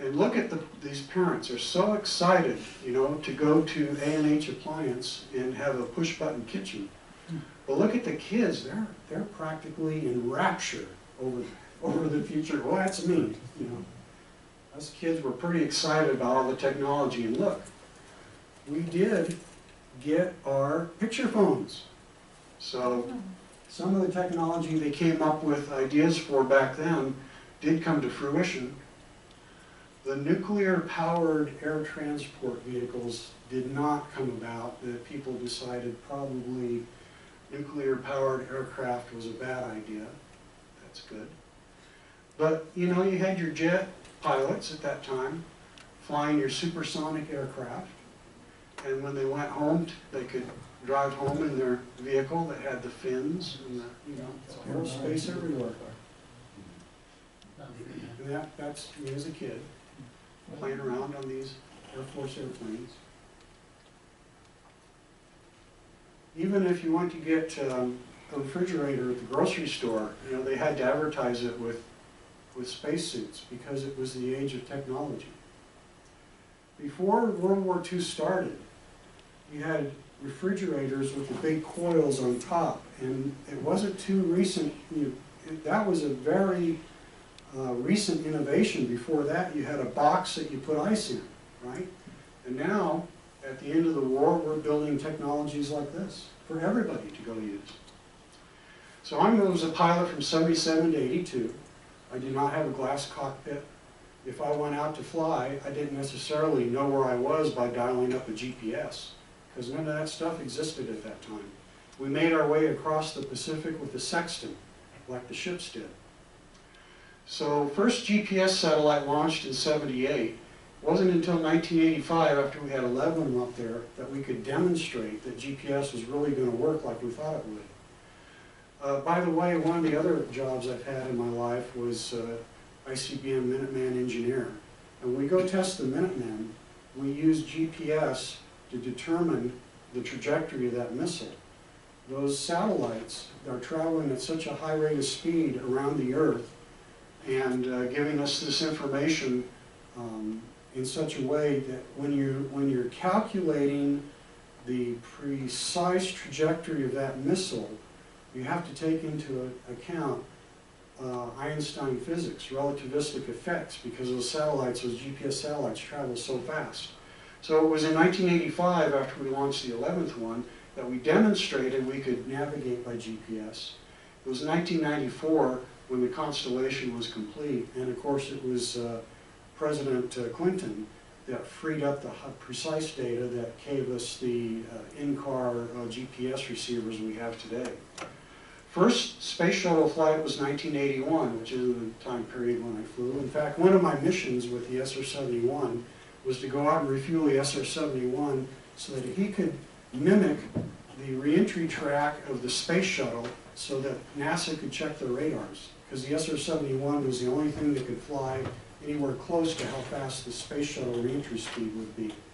And look at these parents, they're so excited, you know, to go to A&H Appliance and have a push-button kitchen. But look at the kids, they're practically in rapture over the future. Well, that's me, you know. Us kids were pretty excited about all the technology, and look, we did get our picture phones. So some of the technology they came up with ideas for back then did come to fruition. The nuclear-powered air transport vehicles did not come about. The people decided probably nuclear-powered aircraft was a bad idea. That's good. But, you know, you had your jet pilots at that time flying your supersonic aircraft, and when they went home, they could drive home in their vehicle that had the fins and the, you know, aerospace everywhere. And that's me as a kid, playing around on these Air Force airplanes. Even if you went to get a refrigerator at the grocery store, you know, they had to advertise it with spacesuits because it was the age of technology. Before World War II started, you had refrigerators with the big coils on top, and it wasn't too recent. That was a very recent innovation. Before that, you had a box that you put ice in, right? And now, at the end of the war, we're building technologies like this for everybody to go use. So I was a pilot from 77 to 82. I did not have a glass cockpit. If I went out to fly, I didn't necessarily know where I was by dialing up a GPS, because none of that stuff existed at that time. We made our way across the Pacific with the sextant, like the ships did. So first GPS satellite launched in 78. It wasn't until 1985, after we had 11 of them up there, that we could demonstrate that GPS was really going to work like we thought it would. By the way, one of the other jobs I've had in my life was ICBM Minuteman engineer. And when we go test the Minuteman, we use GPS to determine the trajectory of that missile. Those satellites are traveling at such a high rate of speed around the Earth and giving us this information in such a way that when you're calculating the precise trajectory of that missile, you have to take into account Einstein physics, relativistic effects, because those satellites, those GPS satellites, travel so fast. So it was in 1985, after we launched the 11th one, that we demonstrated we could navigate by GPS. It was 1994 when the constellation was complete, and of course it was President Clinton that freed up the precise data that gave us the in-car GPS receivers we have today. First space shuttle flight was 1981, which is the time period when I flew. In fact, one of my missions with the SR-71 was to go out and refuel the SR-71 so that he could mimic the reentry track of the space shuttle so that NASA could check their radars. Because the SR-71 was the only thing that could fly anywhere close to how fast the space shuttle reentry speed would be.